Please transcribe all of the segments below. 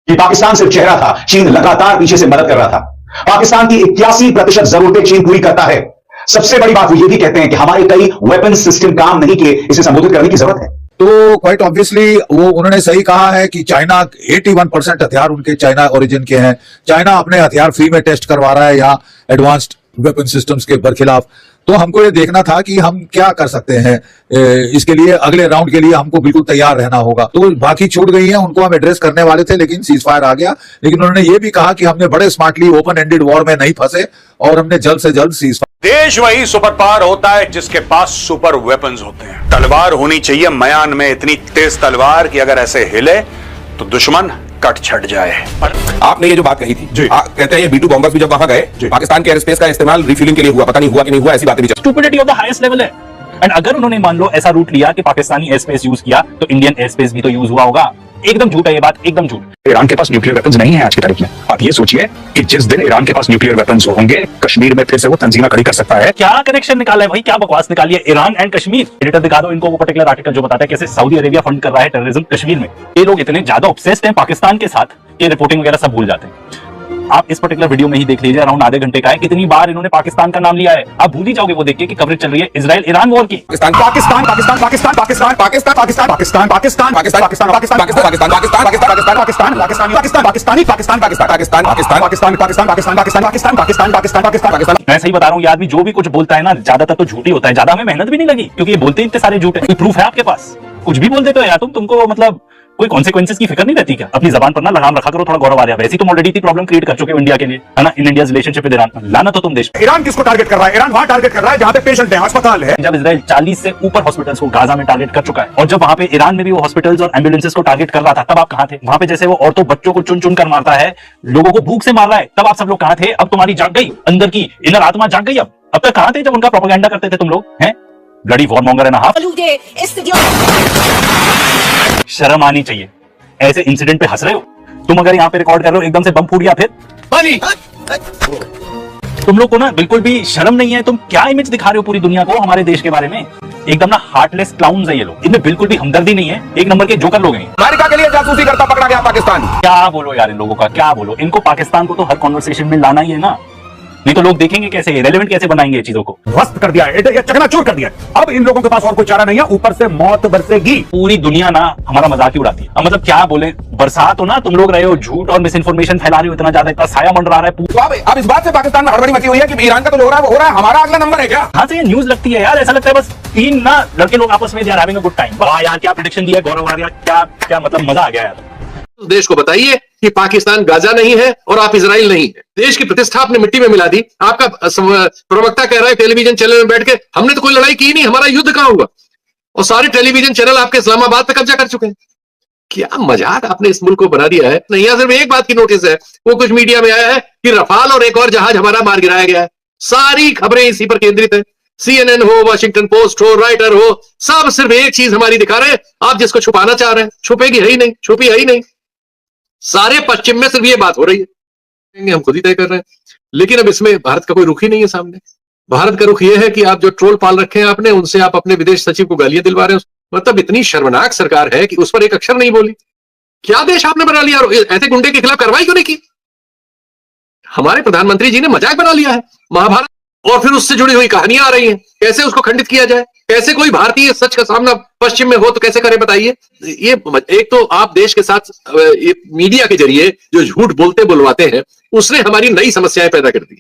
कि पाकिस्तान सिर्फ चेहरा था, चीन लगातार पीछे से मदद कर रहा था। पाकिस्तान की 81% जरूरतें चीन पूरी करता है। सबसे बड़ी बात वो ये भी कहते हैं कि हमारे कई वेपन सिस्टम काम नहीं किए, इसे संबोधित करने की जरूरत है। तो क्वाइट ऑब्वियसली वो उन्होंने सही कहा है कि चाइना 81% हथियार उनके चाइना ओरिजिन के हैं। चाइना अपने हथियार फ्री में टेस्ट करवा रहा है यहाँ एडवांस्ड वेपन सिस्टम्स के बरखिलाफ। तो हमको ये देखना था कि हम क्या कर सकते हैं, इसके लिए अगले राउंड के लिए हमको बिल्कुल तैयार रहना होगा। तो बाकी छूट गई है, उनको हम एड्रेस करने वाले थे, लेकिन सीज फायर आ गया। लेकिन उन्होंने ये भी कहा कि हमने बड़े स्मार्टली ओपन एंडेड वॉर में नहीं फंसे और हमने जल्द से जल्द सीज फायर। देश वही सुपर पावर होता है जिसके पास सुपर वेपन्स होते हैं। तलवार होनी चाहिए म्यान में, इतनी तेज तलवार कि अगर ऐसे हिले तो दुश्मन कट छट जाए। आपने ये जो बात कही थी, कहते हैं ये B2 बॉम्बर्स भी जब वहां गए, पाकिस्तान के एयर स्पेस का इस्तेमाल रिफ्यूलिंग के लिए हुआ, पता नहीं हुआ कि नहीं हुआ, ऐसी बातें भी stupidity of the highest level है। एंड अगर उन्होंने मान लो ऐसा रूट लिया कि पाकिस्तानी एयर स्पेस यूज किया तो इंडियन एयर स्पेस भी तो यूज हुआ होगा। एकदम झूठ है ये बात, एकदम झूठ। ईरान के पास न्यूक्लियर वेपन्स नहीं है आज की तारीख में। आप ये सोचिए कि जिस दिन ईरान के पास न्यूक्लियर वेपन्स होंगे, कश्मीर में फिर से वो तंजीमें खड़ी कर सकता है। क्या कनेक्शन निकाला है भाई, क्या बकवास निकाली है ईरान एंड कश्मीर। एडिटर दिखा दो इनको वो पर्टिकुलर आर्टिकल जो बताता है कैसे सऊदी अरेबिया फंड कर रहा है टेररिज्म कश्मीर में। ये लोग इतने ज्यादा ऑब्सेस्ड हैं पाकिस्तान के साथ कि रिपोर्टिंग वगैरह सब भूल जाते हैं। आप इस पर्टिकुलर वीडियो में ही देख लीजिए, अराउंड आधे घंटे का है, कितनी बार इन्होंने पाकिस्तान का नाम लिया है। आप भूल ही जाओगे वो देख के कि कवरेज चल रही है इजराइल ईरान वॉर की। पाकिस्तान पाकिस्तान पाकिस्तान पाकिस्तान पाकिस्तान पाकिस्तान पाकिस्तान पाकिस्तान पाकिस्तान पाकिस्तान पाकिस्तान पाकिस्तान पाकिस्तान पाकिस्तान पाकिस्तान पाकिस्तान पाकिस्तान पाकिस्तान पाकिस्तानी पाकिस्तान पाकिस्तान पाकिस्तान पाकिस्तान पाकिस्तान पाकिस्तान पाकिस्तान पाकिस्तान पाकिस्तान पाकिस्तान पाकिस्तान पाकिस्तान पाकिस्तान। मैं सही बता रहा हूँ, ये आदमी जो भी कुछ बोलता है ना ज्यादातर तो झूठ ही होता है। ज्यादा हमें मेहनत भी नहीं लगी क्योंकि ये बोलते इतने सारे झूठ है। कोई प्रूफ है आपके पास? कुछ भी बोल देते हो यार तुमको मतलब कोई कॉन्सिक्वेंसेस की फिक्र नहीं रहती क्या? अपनी जबान पर ना लगाम रखा करो, थोड़ा गौरव आ रहा है। वैसे तुम ऑलरेडी इतनी प्रॉब्लम क्रिएट कर चुके हो इंडिया के लिए, है ना, in India's relationship with Iran. लाना तो तुम देश। ईरान किसको टारगेट कर रहा है? ईरान वहां टारगेट कर रहा है जहां पे पेशेंट है, अस्पताल है। जब इजराइल 40 से ऊपर हॉस्पिटल्स को गाजा में टारगेट कर चुका है और जब वहां पे ईरान में भी वो हॉस्पिटल्स और एम्बुलेंसेस को टारगेट कर रहा था, तब आप कहां थे? वहां पे जैसे वो औरतों बच्चों को चुन चुन कर मारता है, लोगों को भूख से मार रहा है, तब आप सब लोग कहां थे? अब तुम्हारी जाग गई, अंदर की इनर आत्मा जाग गई। अब तक कहां थे जब उनका प्रोपेगेंडा करते थे तुम लोग? हैं ब्लडी वॉरमॉन्गर एंड हाफ। शर्म आनी चाहिए, ऐसे इंसिडेंट पे हंस रहे हो तुम। अगर यहाँ पे रिकॉर्ड कर रहे हो, एकदम से बम फूट गया फिर तुम लोग को ना बिल्कुल भी शर्म नहीं है। तुम क्या इमेज दिखा रहे हो पूरी दुनिया को हमारे देश के बारे में? एकदम ना हार्टलेस क्लाउन्स है ये लोग, इनमें बिल्कुल भी हमदर्दी नहीं है। एक नंबर के जोकर लोग हैं। अमेरिका के लिए जासूसी करता पकड़ा गया पाकिस्तान। क्या बोलो यार इन लोगों का, क्या बोलो। इनको पाकिस्तान को तो हर कॉन्वर्सेशन में लाना ही है ना, नहीं तो लोग देखेंगे कैसे, रेलेवेंट कैसे बनाएंगे चीजों को। ध्वस्त कर दिया है, चकनाचूर कर दिया है। अब इन लोगों के पास और कोई चारा नहीं है, ऊपर से मौत बरसेगी। पूरी दुनिया ना हमारा मजाक ही उड़ाती है। अब मतलब क्या बोले, बरसात हो ना, तुम लोग रहे हो झूठ और मिस इन्फॉर्मेशन फैला रहे हो इतना ज्यादा, इतना साया मंडरा रहा है। तो अब इस बात से पाकिस्तान में हड़बड़ी मची हुई है कि ईरान का तो हो रहा है, वो हो रहा है, हमारा अगला नंबर है क्या? कहां से ये न्यूज लगती है यार? ऐसा लगता है बस तीन ना लड़के लोग आपस में they are having a good time. वाह यार क्या प्रेडिक्शन दिया गौरव आर्या, क्या मतलब मजा आ गया यार। देश को बताइए कि पाकिस्तान गाजा नहीं है और आप इजराइल नहीं है। देश की प्रतिष्ठा आपने मिट्टी में मिला दी। आपका प्रवक्ता कह रहा है टेलीविजन चैनल में बैठ के, हमने तो कोई लड़ाई की नहीं, हमारा युद्ध कहां हुआ? और सारे टेलीविजन चैनल आपके इस्लामाबाद पे कब्जा कर चुके हैं। क्या मजाक आपने इस मुल्क को बना दिया है। नहीं, यहां सिर्फ एक बात की नोटिस है, वो कुछ मीडिया में आया है कि रफाल और एक और जहाज हमारा मार गिराया गया है। सारी खबरें इसी पर केंद्रित है। CNN हो, वाशिंगटन पोस्ट हो, राइटर हो, सब सिर्फ एक चीज हमारी दिखा रहे हैं। आप जिसको छुपाना चाह रहे हैं, छुपेगी है ही नहीं, छुपी है ही नहीं। सारे पश्चिम में सिर्फ ये बात हो रही है, हम खुद ही तय कर रहे हैं। लेकिन अब इसमें भारत का कोई रुख ही नहीं है सामने। भारत का रुख ये है कि आप जो ट्रोल पाल रखे हैं आपने, उनसे आप अपने विदेश सचिव को गालियां दिलवा रहे हो। मतलब इतनी शर्मनाक सरकार है कि उस पर एक अक्षर नहीं बोली। क्या देश आपने बना लिया? ऐसे गुंडे के खिलाफ कार्रवाई क्यों नहीं की? हमारे प्रधानमंत्री जी ने मजाक बना लिया है महाभारत, और फिर उससे जुड़ी हुई कहानियां आ रही हैं। कैसे उसको खंडित किया जाए? कैसे कोई भारतीय सच का सामना पश्चिम में हो तो कैसे करे, बताइए। ये एक तो आप देश के साथ मीडिया के जरिए जो झूठ बोलते बुलवाते हैं, उसने हमारी नई समस्याएं पैदा कर दी।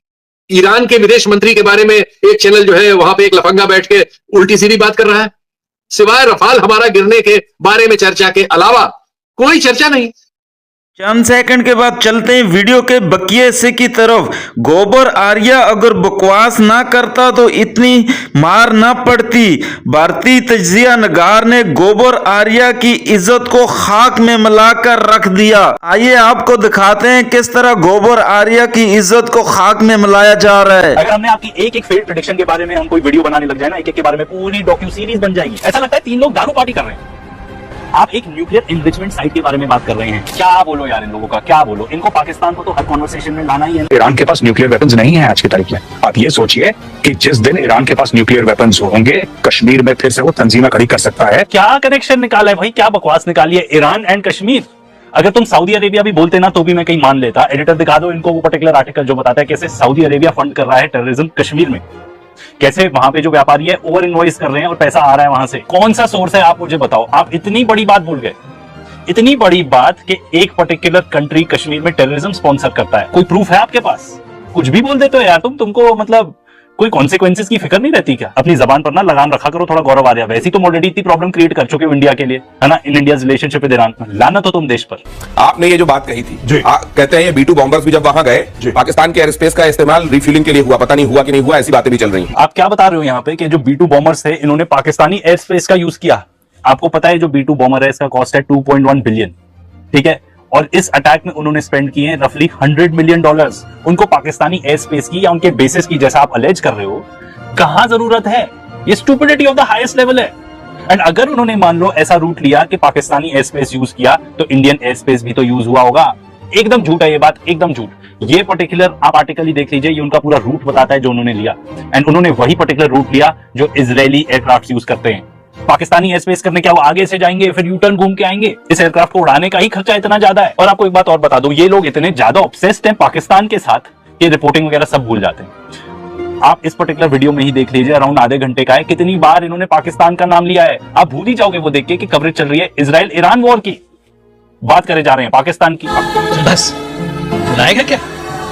ईरान के विदेश मंत्री के बारे में एक चैनल जो है वहां पे एक लफंगा बैठ के उल्टी सीधी बात कर रहा है। सिवाय रफाल हमारा गिरने के बारे में चर्चा के अलावा कोई चर्चा नहीं। चंद सेकंड के बाद चलते हैं वीडियो के बकिए से की तरफ। गोबर आर्या अगर बकवास ना करता तो इतनी मार ना पड़ती। भारतीय तजिया नगार ने गोबर आर्या की इज्जत को खाक में मिलाकर रख दिया। आइए आपको दिखाते हैं किस तरह गोबर आर्या की इज्जत को खाक में मिलाया जा रहा है। अगर हमने आपकी एक एक फेल्ड प्रेडिक्शन के बारे में हम कोई वीडियो बनाने लग जाए ना, एक एक के बारे में पूरी डॉक्यू सीरीज बन जाएगी। ऐसा लगता है तीन लोग दारू पार्टी कर रहे हैं। आप एक न्यूक्लियर एनरिचमेंट साइट के बारे में बात कर रहे हैं। क्या बोलो यार इन लोगों का, क्या बोलो। इनको पाकिस्तान को तो हर कॉन्वर्सेशन में लाना ही है। ईरान के पास न्यूक्लियर वेपन्स नहीं है आज की तारीख में। आप ये सोचिए कि जिस दिन ईरान के पास न्यूक्लियर वेपन्स होंगे, कश्मीर में फिर से वो तंजीमें खड़ी कर सकता है। क्या कनेक्शन निकाला है भाई, क्या बकवास निकाली है ईरान एंड कश्मीर। अगर तुम सऊदी अरेबिया भी बोलते ना तो भी मैं कहीं मान लेता। एडिटर दिखा दो इनको वो पर्टिकुलर आर्टिकल जो बताता है कैसे सऊदी अरेबिया फंड कर रहा है टेररिज्म कश्मीर में, कैसे वहां पे जो व्यापारी है ओवर इनवॉइस कर रहे हैं और पैसा आ रहा है वहां से। कौन सा सोर्स है आप मुझे बताओ। आप इतनी बड़ी बात भूल गए, इतनी बड़ी बात कि एक पर्टिकुलर कंट्री कश्मीर में टेररिज्म स्पॉन्सर करता है। कोई प्रूफ है आपके पास? कुछ भी बोल देते हो यार तुमको मतलब कोई कॉन्सिक्वेंसेस की फिक्र नहीं रहती क्या? अपनी जबान पर ना लगाम रखा करो थोड़ा गौरव आ रहा है। वैसे ही तुम ऑलरेडी इतनी प्रॉब्लम क्रिएट कर चुके हो इंडिया के लिए, है ना, in India relationship with Iran. लानत हो तुम देश पर। आपने ये जो बात कही थी, कहते हैं ये B2 बॉम्बर्स भी जब वहां गए, पाकिस्तान के एयर स्पेस का इस्तेमाल रिफ्यूलिंग के लिए हुआ, पता नहीं हुआ कि नहीं हुआ, ऐसी बातें भी चल रही हैं। आप क्या बता रहे हो यहाँ पे कि जो B2 बॉम्बर्स थे इन्होंने पाकिस्तानी एयर स्पेस का यूज किया? आपको पता है जो B2 बॉम्बर है इसका कॉस्ट है 2.1 बिलियन, ठीक है, और इस अटैक में उन्होंने स्पेंड किए हैं रफली $100 मिलियन। उनको पाकिस्तानी एयर स्पेस की या उनके बेसिस की, जैसा आप अलेज कर रहे हो, कहां जरूरत है? ये stupidity of the highest level है। एंड अगर उन्होंने मान लो ऐसा रूट लिया कि पाकिस्तानी एयर स्पेस यूज किया तो इंडियन एयर स्पेस भी तो यूज हुआ होगा। एकदम झूठ है ये बात, एकदम झूठ। ये पर्टिकुलर आप आर्टिकल ही देख लीजिए, ये उनका पूरा रूट बताता है जो उन्होंने लिया। एंड उन्होंने वही पर्टिकुलर रूट लिया जो इजरायली एयरक्राफ्ट यूज करते हैं। पाकिस्तानी एयर स्पेस करने क्या वो आगे से जाएंगे फिर यू टर्न घूम के आएंगे? इस एयरक्राफ्ट को उड़ाने का ही खर्चा इतना ज्यादा है। और आपको एक बात और बता दो, ये लोग इतने ज्यादा ऑब्सेस्ड हैं पाकिस्तान के साथ कि रिपोर्टिंग वगैरह सब भूल जाते हैं। आप इस पर्टिकुलर वीडियो में ही देख लीजिए, अराउंड आधे घंटे का है, कितनी बार इन्होंने पाकिस्तान का नाम लिया है। आप भूल ही जाओगे वो देख के कि कवरेज चल रही है इजराइल ईरान वॉर की, बात करे जा रहे हैं पाकिस्तान की। बस बुलाएगा क्या?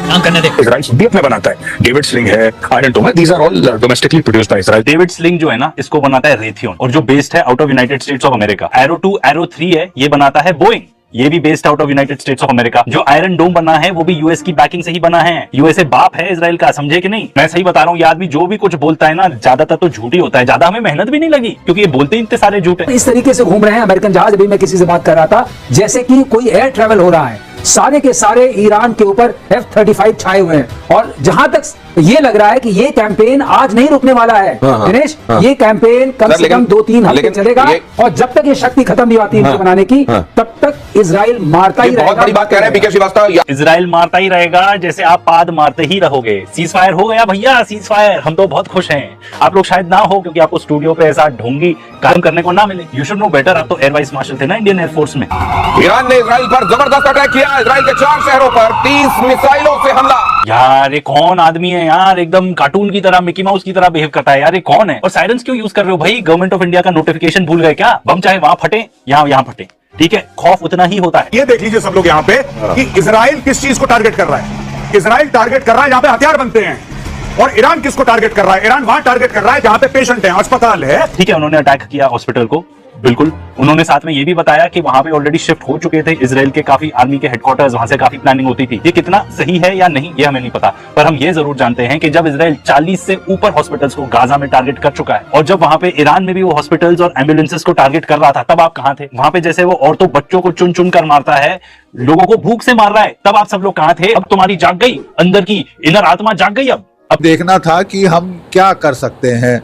काम करने दे। इजराइल खुद भी अपना बनाता है, डेविड स्लिंग है, आयरन डोम है, these are all domestically produced by Israel. David Sling जो है ना इसको बनाता है रेथियन, और जो बेस्ड है out of United states of America. Arrow 2 arrow 3 है, ये बनाता है बोइंग, ये भी based out of United states of America. जो आयरन डोम बना है वो भी यूएस की बैकिंग से ही बना है। यूएसए बाप है इजराइल का, समझे कि नहीं? मैं सही बता रहा हूँ, ये आदमी जो भी कुछ बोलता है ना ज्यादातर तो झूठ ही होता है। ज्यादा हमें मेहनत भी नहीं लगी क्योंकि ये बोलते ही इतने सारे झूठ है। इस तरीके से घूम रहे हैं अमेरिकन जहाज। अभी मैं किसी से बात कर रहा था जैसे कि कोई एयर ट्रेवल हो रहा है, सारे के सारे ईरान के ऊपर F-35 छाए हुए हैं। और जहां तक ये लग रहा है कि ये कैंपेन आज नहीं रुकने वाला है दिनेश, ये कैंपेन कम से कम 2-3 हफ्ते चलेगा। और जब तक ये शक्ति खत्म नहीं होती इनको बनाने की, तब तक इजराइल मारता ही रहेगा। बहुत बड़ी बात कह रहे हैं बीके श्रीवास्तव, इजराइल मारता ही रहेगा जैसे आप पाद मारते ही रहोगे। सीज फायर हो गया भैया, सीज फायर। हम तो बहुत खुश हैं, आप लोग शायद ना हो क्योंकि आपको स्टूडियो पे ऐसा ढोंगी काम करने को ना मिले। यू शुड नो बेटर, आप तो एयर वाइस मार्शल थे ना इंडियन एयरफोर्स में। ईरान ने इजराइल पर जबरदस्त अटैक किया, इजराइल के 4 शहरों पर 30 मिसाइलों से हमला। यार ये कौन आदमी है यार, एकदम कार्टून की तरह, मिकी माउस की तरह बिहेव करता है यार, ये कौन है? और साइरेंस क्यों यूज कर रहे हो भाई? गवर्नमेंट ऑफ इंडिया का नोटिफिकेशन भूल गए क्या? बम चाहे वहां फटे यहाँ फटे, ठीक है, खौफ उतना ही होता है। ये देख लीजिए सब लोग यहाँ पे कि इजराइल किस चीज को टारगेट कर रहा है। इजराइल टारगेट कर रहा है जहां पे हथियार बनते हैं, और ईरान किसको टारगेट कर रहा है? ईरान वहां टारगेट कर रहा है जहां पे पेशेंट है, अस्पताल है। ठीक है, उन्होंने अटैक किया हॉस्पिटल को, बिल्कुल। उन्होंने साथ में ये भी बताया कि वहां पे ऑलरेडी शिफ्ट हो चुके थे इजराइल के काफी आर्मी के हेडक्वार्टर्स, वहां से काफी प्लानिंग होती थी। ये कितना सही है या नहीं ये हमें नहीं पता, पर हम ये जरूर जानते हैं कि जब इजराइल 40 से ऊपर हॉस्पिटल्स को गाजा में टारगेट कर चुका है, और जब वहां पे ईरान में भी वो हॉस्पिटल्स और एम्बुलेंसेस को टारगेट कर रहा था, तब आप कहां थे? वहां पे जैसे वो औरतों बच्चों को चुन चुन कर मारता है, लोगों को भूख से मार रहा है, तब आप सब लोग कहां थे? अब तुम्हारी जाग गई, अंदर की इनर आत्मा जाग गई। अब देखना था कि हम क्या कर सकते हैं।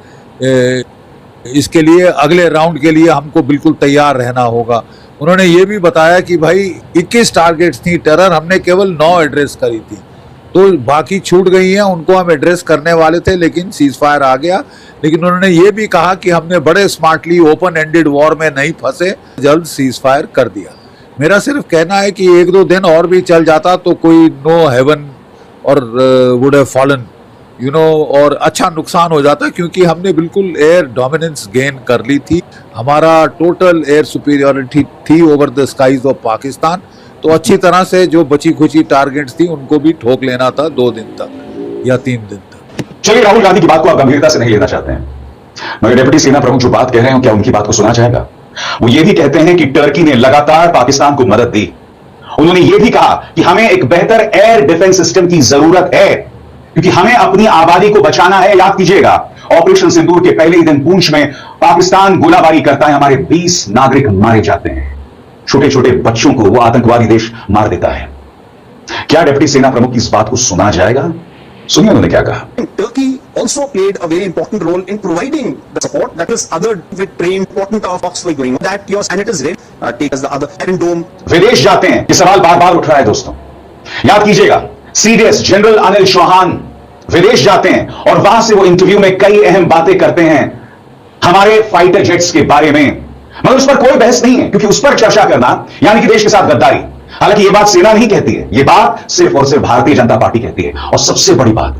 इसके लिए अगले राउंड के लिए हमको बिल्कुल तैयार रहना होगा। उन्होंने ये भी बताया कि भाई 21 टारगेट्स थी टेरर, हमने केवल 9 एड्रेस करी थी, तो बाकी छूट गई हैं, उनको हम एड्रेस करने वाले थे लेकिन सीज फायर आ गया। लेकिन उन्होंने ये भी कहा कि हमने बड़े स्मार्टली ओपन एंडेड वॉर में नहीं फंसे, जल्द सीज फायर कर दिया। मेरा सिर्फ कहना है कि 1-2 दिन और भी चल जाता तो कोई नो हेवन और would have fallen, you know, और अच्छा नुकसान हो जाता, क्योंकि हमने बिल्कुल एयर डोमिनेंस गेन कर ली थी। हमारा टोटल एयर सुपीरियरिटी थी over the skies of Pakistan. तो अच्छी तरह से जो बची खुची टारगेट्स थी उनको भी ठोक लेना था 2 दिन तक या 3 दिन तक। चलिए, राहुल गांधी की बात को आप गंभीरता से नहीं लेना चाहते हैं, मगर डिप्टी सेना प्रमुख जो बात कह रहे हैं क्या उनकी बात को सुना जाएगा? वो ये भी कहते हैं कि टर्की ने लगातार पाकिस्तान को मदद दी। उन्होंने ये भी कहा कि हमें एक बेहतर एयर डिफेंस सिस्टम की जरूरत है, क्योंकि हमें अपनी आबादी को बचाना है। याद कीजिएगा, ऑपरेशन सिंदूर के पहले ही दिन पूंछ में पाकिस्तान गोलाबारी करता है, हमारे 20 नागरिक मारे जाते हैं, छोटे छोटे बच्चों को वो आतंकवादी देश मार देता है। क्या डिप्टी सेना प्रमुख की इस बात को सुना जाएगा? सुनिए उन्होंने क्या कहा। Turkey also played a very important role in providing the support that is other with train important talks were going on that your senators did take as the other Iron Dome। विदेश जाते हैं, ये सवाल बार बार उठ रहा है दोस्तों, याद कीजिएगा। सीडीएस जनरल अनिल चौहान विदेश जाते हैं और वहां से वो इंटरव्यू में कई अहम बातें करते हैं हमारे फाइटर जेट्स के बारे में। मगर उस पर कोई बहस नहीं है, क्योंकि उस पर चर्चा करना यानी कि देश के साथ गद्दारी। हालांकि यह बात सेना नहीं कहती है, यह बात सिर्फ और सिर्फ भारतीय जनता पार्टी कहती है। और सबसे बड़ी बात,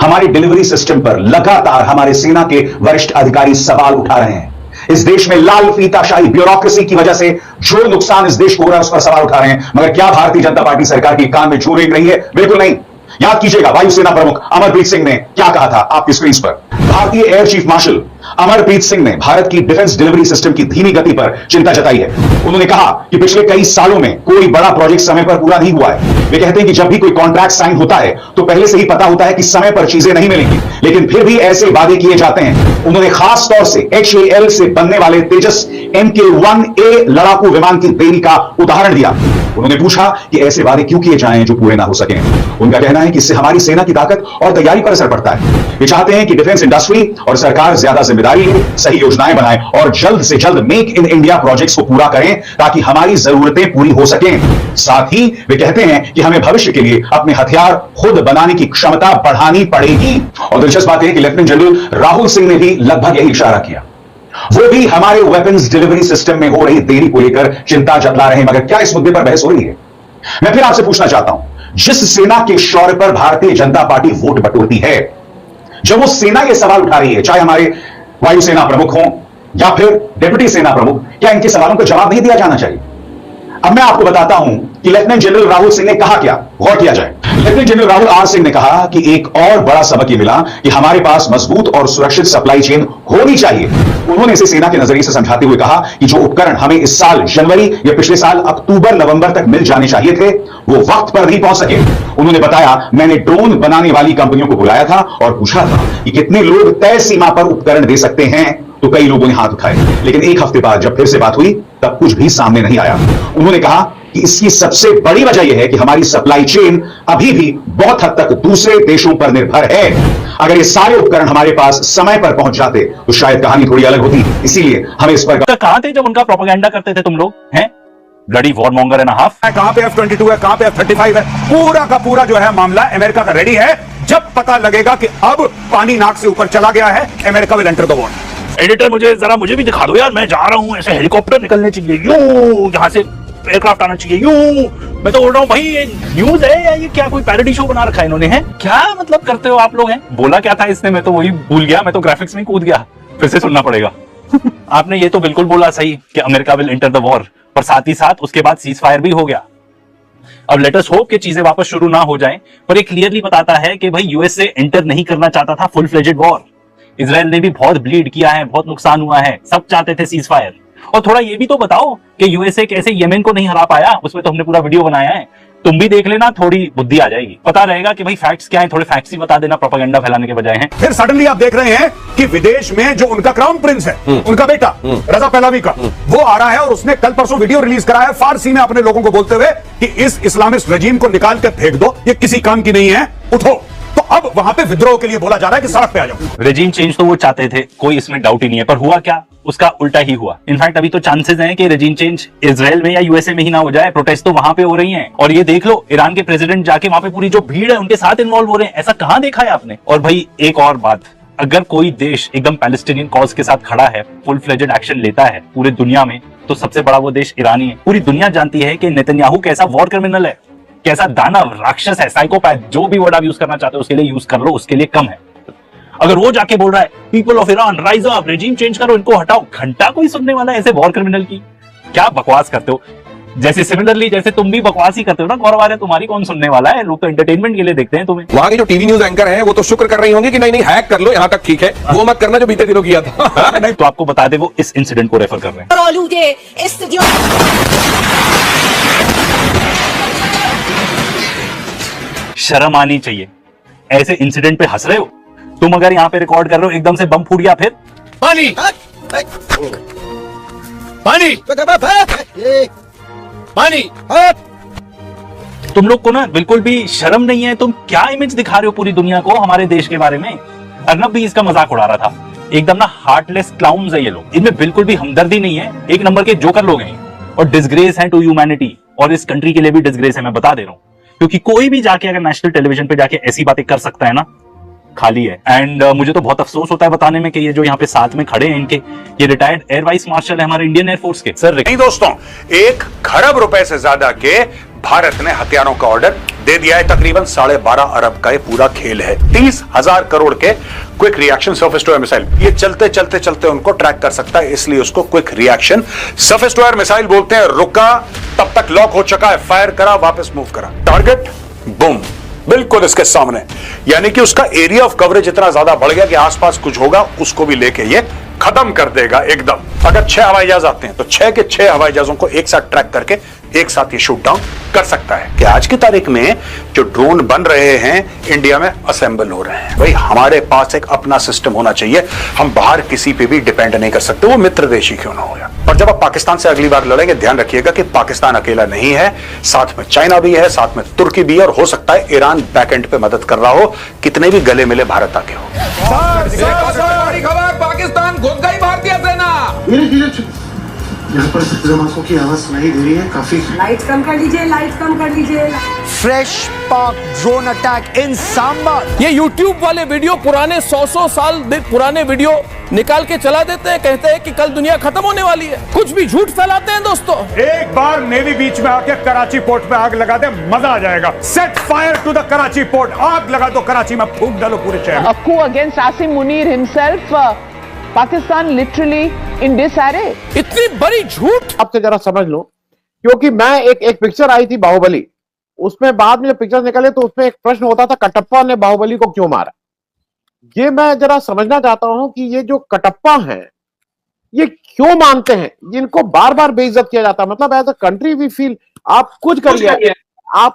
हमारी डिलीवरी सिस्टम पर लगातार हमारे सेना के वरिष्ठ अधिकारी सवाल उठा रहे हैं। इस देश में लाल फीताशाही ब्यूरोक्रेसी की वजह से जो नुकसान इस देश को हो रहा है उस पर सवाल उठा रहे हैं। मगर क्या भारतीय जनता पार्टी सरकार की कान में जू रेंग रही है? बिल्कुल नहीं। याद कीजिएगा वायुसेना प्रमुख अमरप्रीत सिंह ने क्या कहा था आपकी स्क्रीन पर। भारतीय air chief marshal Amarpreet Singh ने भारत की डिफेंस डिलीवरी सिस्टम की धीमी गति पर चिंता जताई है। उन्होंने कहा कि पिछले कई सालों में कोई बड़ा प्रोजेक्ट समय पर पूरा नहीं हुआ है। वे कहते हैं कि जब भी कोई कॉन्ट्रैक्ट साइन होता है तो पहले से ही पता होता है कि समय पर चीजें नहीं मिलेंगी, लेकिन फिर भी ऐसे वादे किए जाते हैं। उन्होंने खास तौर से HAL से बनने वाले तेजस MK-1A लड़ाकू विमान की देरी का उदाहरण दिया। उन्होंने पूछा कि ऐसे वादे क्यों किए जाएं जो पूरे ना हो सके। उनका कहना है कि इससे हमारी सेना की ताकत और तैयारी पर असर पड़ता है। वे चाहते हैं कि डिफेंस इंडस्ट्री और सरकार ज्यादा जिम्मेदारी ले, सही योजनाएं बनाएं और जल्द से जल्द मेक इन इंडिया प्रोजेक्ट्स को पूरा करें ताकि हमारी जरूरतें पूरी हो सकें। साथ ही वे कहते हैं कि हमें भविष्य के लिए अपने हथियार खुद बनाने की क्षमता बढ़ानी पड़ेगी। और दिलचस्प बात है कि लेफ्टिनेंट जनरल राहुल सिंह ने भी लगभग यही इशारा किया। वो भी हमारे वेपन्स डिलीवरी सिस्टम में हो रही देरी को लेकर चिंता जतला रहे हैं। मगर क्या इस मुद्दे पर बहस हो रही है? मैं फिर आपसे पूछना चाहता हूं, जिस सेना के शौर्य पर भारतीय जनता पार्टी वोट बटोरती है, जब वो सेना ये सवाल उठा रही है, चाहे हमारे वायुसेना प्रमुख हों या फिर डिप्टी सेना प्रमुख, क्या इनके सवालों का जवाब नहीं दिया जाना चाहिए? अब मैं आपको बताता हूं कि लेफ्टिनेंट जनरल राहुल सिंह ने कहा क्या, गौर किया जाए। Lieutenant general Rahul R Singh ने कहा कि एक और बड़ा सबक यह मिला कि हमारे पास मजबूत और सुरक्षित सप्लाई चेन होनी चाहिए। उन्होंने इसे सेना के नजरिए से समझाते हुए कहा कि जो उपकरण हमें इस साल जनवरी या पिछले साल अक्टूबर नवंबर तक मिल जाने चाहिए थे, वो वक्त पर नहीं पहुंच सके। उन्होंने बताया, मैंने ड्रोन बनाने वाली कंपनियों को बुलाया था और पूछा था कि कितने लोग तय सीमा पर उपकरण दे सकते हैं, तो कई लोगों ने हाथ उठाए। लेकिन एक हफ्ते बाद जब फिर से बात हुई तब कुछ भी सामने नहीं आया। उन्होंने कहा कि इसकी सबसे बड़ी वजह यह है कि हमारी सप्लाई चेन अभी भी बहुत हद तक दूसरे देशों पर निर्भर है। अगर ये सारे उपकरण हमारे पास समय पर पहुंच जाते तो शायद कहानी थोड़ी अलग होती। इसीलिए हमें इस पर कहां थे जब उनका प्रोपेगेंडा करते थे तुम लोग? हैं ब्लडी वॉरमॉन्गर एंड हाफ। कहां पे F-22 है, कहां पे F-35 है, पूरा का पूरा जो है मामला अमेरिका का रेडी है। जब पता लगेगा कि अब पानी नाक से ऊपर चला गया है, America will enter the war. Editor मुझे भी दिखा दो यार, मैं जा रहा हूं, ऐसे हेलीकॉप्टर निकलने चाहिए यूं, यहां से एयरक्राफ्ट आना चाहिए यूं। मैं तो बोल रहा हूं भाई, ये न्यूज है या ये क्या कोई पैरोडी शो बना रखा है इन्होंने? है क्या मतलब करते हो आप लोग? हैं बोला क्या था इसने, मैं तो वही भूल गया, मैं तो ग्राफिक्स में कूद गया, फिर से सुनना पड़ेगा। आपने ये तो बिल्कुल बोला सही कि America will enter the war, पर साथ ही साथ उसके बाद सीज फायर भी हो गया। अब लेट अस होप कि चीजें वापस शुरू ना हो जाएं, पर ये क्लियरली बताता है कि भाई यूएसए एंटर नहीं करना चाहता था फुल फ्लेजेड वॉर। इजराइल ने भी बहुत ब्लीड किया है, बहुत नुकसान हुआ है, सब चाहते थे सीज फायर। और थोड़ा ये भी तो बताओ कि यूएसए कैसे येमेन को नहीं हरा पाया, उसमें तो हमने पूरा वीडियो बनाया है, तुम भी देख लेना, थोड़ी बुद्धि आ जाएगी, पता रहेगा कि भाई फैक्ट्स क्या है। थोड़े फैक्ट्स ही बता देना प्रोपेगेंडा फैलाने के बजाय। हैं फिर सडनली आप देख रहे हैं कि विदेश में जो उनका क्राउन प्रिंस है, उनका बेटा रजा पहलवी का, वो आ रहा है और उसने कल परसों वीडियो रिलीज करा है फारसी में अपने लोगों को बोलते हुए कि इस इस्लामिस्ट रजीम को निकाल के फेंक दो, ये किसी काम की नहीं है, उठो। तो अब वहां पे विद्रोह के लिए बोला जा रहा है कि सड़क पे आ जाओ। रेजिम चेंज तो वो चाहते थे, कोई इसमें डाउट ही नहीं है, पर हुआ क्या? उसका उल्टा ही हुआ। इनफैक्ट अभी तो चांसेस हैं कि रेजिम चेंज इजराइल में या यूएसए में ही ना हो जाए। प्रोटेस्ट तो वहां पे हो रही हैं, और ये देख लो ईरान के प्रेसिडेंट जाके वहां पे पूरी जो भीड़ है उनके साथ इन्वॉल्व हो रहे हैं। ऐसा कहां देखा है आपने? और भाई एक और बात, अगर कोई देश एकदम पैलेस्टीनियन कॉज के साथ खड़ा है, फुल फ्लेजेड एक्शन लेता है पूरी दुनिया में, तो सबसे बड़ा वो देश ईरान ही है। पूरी दुनिया जानती है कि नेतन्याहू कैसा वॉर क्रिमिनल है, कैसा दानव, राक्षस है, साइकोपैथ, जो भी वर्ड आप यूज करना चाहते हो उसके लिए यूज कर लो, उसके लिए कम है। अगर वो जाके बोल रहा है people of Iran rise up, regime change करो, इनको हटाओ, घंटा कोई सुनने वाला है ऐसे वॉर क्रिमिनल की? क्या बकवास करते हो। जैसे सिमिलरली जैसे तुम भी बकवास ही करते हो ना गौरव, तुम्हारी कौन सुनने वाला है? लोग तो एंटरटेनमेंट के लिए देखते हैं तुम्हें। वहां के जो टीवी न्यूज एंकर हैं वो तो शुक्र कर रही होंगी कि नहीं हैक कर लो, यहां तक ठीक है, वो मत करना जो बीते दिनों किया था। नहीं तो आपको बता दे, वो इस इंसिडेंट को रेफर कर रहे हैं। शर्म आनी चाहिए, ऐसे इंसिडेंट पे हंस रहे हो तुम। अगर यहाँ पे रिकॉर्ड कर रहे हो, एकदम से बम फूट गया, फिर पानी पानी पानी, तुम लोग को ना बिल्कुल भी शर्म नहीं है। तुम क्या इमेज दिखा रहे हो पूरी दुनिया को हमारे देश के बारे में? अर्नब भी इसका मजाक उड़ा रहा था। एकदम ना हार्टलेस क्लाउन्स है ये लोग, इनमें बिल्कुल भी हमदर्दी नहीं है, एक नंबर के जोकर लोग हैं और डिसग्रेस है टू ह्यूमैनिटी, और इस कंट्री के लिए भी डिसग्रेस है, मैं बता दे रहा हूं। क्योंकि कोई भी जाके अगर नेशनल टेलीविजन पे जाके ऐसी बातें कर सकता है ना, खाली है। एंड मुझे तो बहुत अफसोस होता है बताने में कि ये जो यहाँ पे साथ में खड़े हैं इनके, ये रिटायर्ड एयर वाइस मार्शल है हमारे इंडियन एयरफोर्स के सर। नहीं दोस्तों, 1 खरब रुपए से ज्यादा के भारत ने हथियारों का ऑर्डर दे दिया है। तकरीबन 12.5 अरब का ये पूरा खेल है। 30,000 करोड़ के quick reaction surface to air missile, ये चलते चलते चलते उनको ट्रैक कर सकता है, इसलिए उसको quick reaction surface to air missile बोलते हैं। रुका तब तक लॉक हो चुका है, फायर करा वापस मूव करा, टारगेट बूम बिल्कुल इसके सामने। यानी कि उसका एरिया ऑफ कवरेज इतना ज्यादा बढ़ गया कि आसपास कुछ होगा उसको भी लेके ये खत्म कर देगा एकदम। अगर 6 हवाई जहाज आते हैं तो 6 के 6 हवाई जहाजों को एक साथ ट्रैक करके एक साथ ये शूट डाउन कर सकता है। कि आज की तारीख में जो ड्रोन बन रहे हैं इंडिया में असेंबल हो रहे हैं। भाई हमारे पास एक अपना सिस्टम होना चाहिए, हम बाहर किसी पे भी डिपेंड नहीं कर सकते, वो मित्र देश ही क्यों ना हो। और जब आप पाकिस्तान से अगली बार लड़ेंगे ध्यान रखिएगा कि पाकिस्तान अकेला नहीं है, साथ में चाइना भी है, साथ में तुर्की भी है, और हो सकता है ईरान बैक एंड पे मदद कर रहा हो। कितने भी गले मिले भारत आके हो। खबर, पाकिस्तान घुस गई भारतीय सेना। यहाँ पर जमातों की आवाज सुनाई दे रही है काफी। लाइट कम कर लीजिए, लाइट कम कर लीजिए। फ्रेश पाक ड्रोन अटैक इन सांबा। ये यूट्यूब वाले वीडियो पुराने 100 साल पुराने वीडियो निकाल के चला देते हैं, कहते हैं कि कल दुनिया खत्म होने वाली है, कुछ भी झूठ फैलाते हैं दोस्तों। एक बार नेवी बीच में आके कराची पोर्ट पे आग लगा दे, मजा आ जाएगा। Set fire to the Karachi port, आग लगा दो कराची में, फूंक डालो पूरे शहर। A coup against Asim Munir himself. Pakistan literally in disarray. इतनी बड़ी झूठ आपसे जरा समझ लो, क्योंकि मैं एक पिक्चर आई थी बाहुबली, उसमें बाद में जब पिक्चर निकले तो उसमें एक प्रश्न होता था कटप्पा ने बाहुबली को क्यों मारा। ये मैं जरा समझना चाहता हूं कि ये जो कटप्पा हैं ये क्यों मानते हैं, जिनको बार बार बेइज्जत किया जाता है। मतलब as a country we feel आप कुछ कर लिया, आप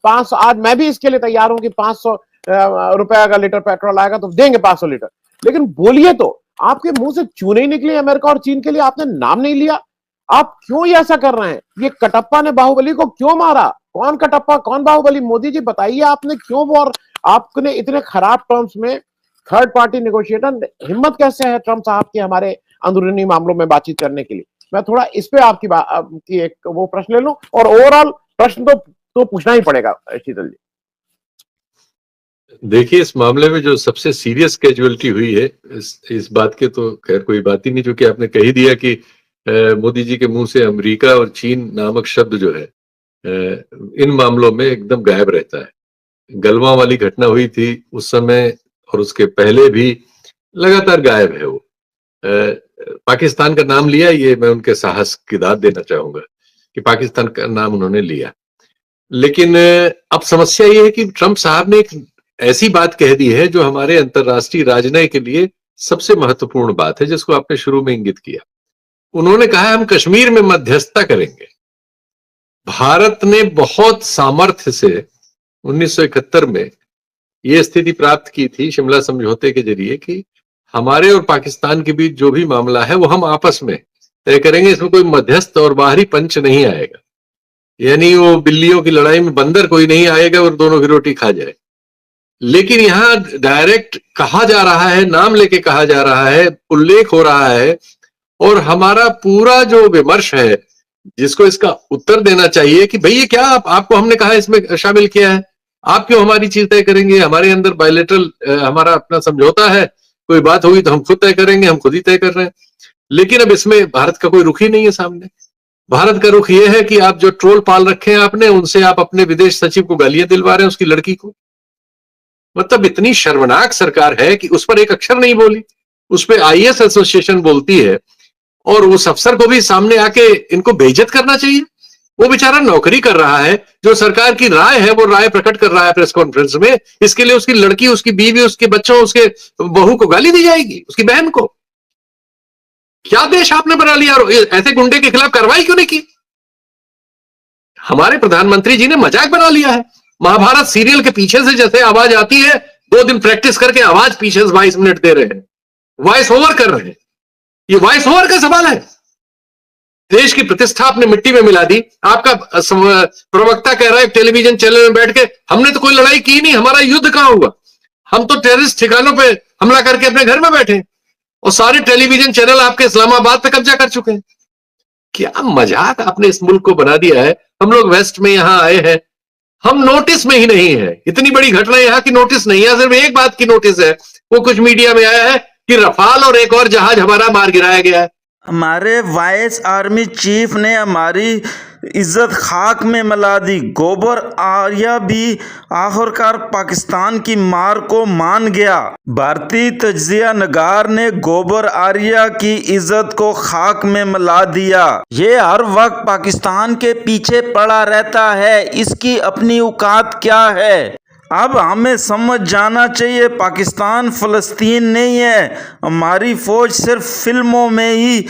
500 आज मैं भी इसके लिए तैयार हूं कि 500 रुपए का लीटर पेट्रोल आएगा तो देंगे 500 लीटर, लेकिन बोलिए तो आपके मुंह से चूने ही निकली अमेरिका और चीन के लिए, आपने नाम नहीं लिया। आप क्यों ये ऐसा कर रहे हैं? ये कटप्पा ने बाहुबली को क्यों मारा? कौन कटप्पा कौन बाहुबली? मोदी जी बताइए आपने क्यों वॉर, आपने इतने खराब टर्म्स में थर्ड पार्टी नेगोशिएटर, हिम्मत कैसे है ट्रम्प साहब की हमारे अंदरूनी मामलों में बातचीत करने के लिए? मैं थोड़ा इस पे आपकी एक वो प्रश्न ले लूं, और ओवरऑल प्रश्न तो पूछना ही पड़ेगा शीतल जी। देखिए, इस मामले में जो सबसे सीरियस कैजुअलिटी हुई है, इस बात के तो खैर कोई बात ही नहीं, जो कि आपने कह ही दिया कि मोदी जी के मुंह से अमेरिका और चीन नामक शब्द जो है इन मामलों में एकदम गायब रहता है। गलवां वाली घटना हुई थी उस समय और उसके पहले भी लगातार गायब है वो। पाकिस्तान का नाम लिया, ये मैं उनके साहस की दाद देना चाहूंगा कि पाकिस्तान का नाम उन्होंने लिया। लेकिन अब समस्या ये है कि ट्रंप साहब ने एक ऐसी बात कह दी है जो हमारे अंतरराष्ट्रीय राजनय के लिए सबसे महत्वपूर्ण बात है, जिसको आपने शुरू में इंगित किया। उन्होंने कहा हम कश्मीर में मध्यस्थता करेंगे। भारत ने बहुत सामर्थ्य से 1971 में यह स्थिति प्राप्त की थी शिमला समझौते के जरिए कि हमारे और पाकिस्तान के बीच जो भी मामला है वो हम आपस में तय करेंगे, इसमें कोई मध्यस्थ और बाहरी पंच नहीं आएगा। यानी वो बिल्लियों की लड़ाई में बंदर कोई नहीं आएगा और दोनों की रोटी खा जाए। लेकिन यहां डायरेक्ट कहा जा रहा है, नाम लेके कहा जा रहा है, उल्लेख हो रहा है, और हमारा पूरा जो विमर्श है जिसको इसका उत्तर देना चाहिए कि भाई ये क्या आपको हमने कहा इसमें शामिल किया है, आप क्यों हमारी चीज तय करेंगे? हमारे अंदर बायलेटरल हमारा अपना समझौता है, कोई बात होगी तो हम खुद तय करेंगे, हम खुद ही तय कर रहे हैं। लेकिन अब इसमें भारत का कोई रुख ही नहीं है सामने। भारत का रुख ये है कि आप जो ट्रोल पाल रखे हैं आपने, उनसे आप अपने विदेश सचिव को गालियां दिलवा रहे हैं, उसकी लड़की को। मतलब इतनी शर्मनाक सरकार है कि उस पर एक अक्षर नहीं बोली, उस पर आईएएस एसोसिएशन बोलती है, और उस अफसर को भी सामने आके इनको बेइज्जत करना चाहिए। वो बेचारा नौकरी कर रहा है, जो सरकार की राय है वो राय प्रकट कर रहा है प्रेस कॉन्फ्रेंस में, इसके लिए उसकी लड़की, उसकी बीवी, उसके बच्चों, उसके बहू को गाली दी जाएगी, उसकी बहन को। क्या देश आपने बना लिया? ऐसे गुंडे के खिलाफ कार्रवाई क्यों नहीं की? हमारे प्रधानमंत्री जी ने मजाक बना लिया है। महाभारत सीरियल के पीछे से जैसे आवाज आती है, 2 दिन प्रैक्टिस करके आवाज पीछे से 22 मिनट दे रहे हैं, वॉइस ओवर कर रहे हैं। ये वॉइस ओवर का सवाल है। देश की प्रतिष्ठा आपने मिट्टी में मिला दी। आपका प्रवक्ता कह रहा है टेलीविजन चैनल में बैठ के, हमने तो कोई लड़ाई की नहीं, हमारा युद्ध कहां हुआ, हम तो टेररिस्ट ठिकानों पे हमला करके अपने घर में बैठे, और सारे टेलीविजन चैनल आपके इस्लामाबाद पे कब्जा कर चुके हैं। क्या मजाक आपने इस मुल्क को बना दिया है। हम लोग वेस्ट में यहां आए हैं, हम नोटिस में ही नहीं है। इतनी बड़ी घटना यहाँ की नोटिस नहीं है। सिर्फ एक बात की नोटिस है, वो कुछ मीडिया में आया है कि रफाल और एक और जहाज हमारा मार गिराया गया है। हमारे वाइस आर्मी चीफ ने हमारी इज्जत खाक में मिला दी। गोबर आर्या भी आखिरकार पाकिस्तान की मार को मान गया। भारतीय तजिया नगार ने गोबर आर्या की इज्जत को खाक में मिला दिया। ये हर वक्त पाकिस्तान के पीछे पड़ा रहता है, इसकी अपनी औकात क्या है। अब हमें समझ जाना चाहिए, पाकिस्तान फ़लस्तीन नहीं है। हमारी फौज सिर्फ फिल्मों में ही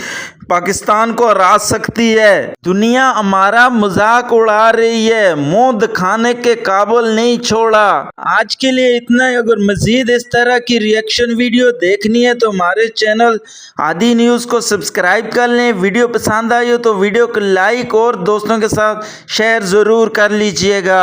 पाकिस्तान को हरा सकती है। दुनिया हमारा मजाक उड़ा रही है, मुंह दिखाने के काबिल नहीं छोड़ा। आज के लिए इतना ही। अगर मजीद इस तरह की रिएक्शन वीडियो देखनी है तो हमारे चैनल आदि न्यूज़ को सब्सक्राइब कर लें। वीडियो पसंद आई हो तो वीडियो को लाइक और दोस्तों के साथ शेयर ज़रूर कर लीजिएगा।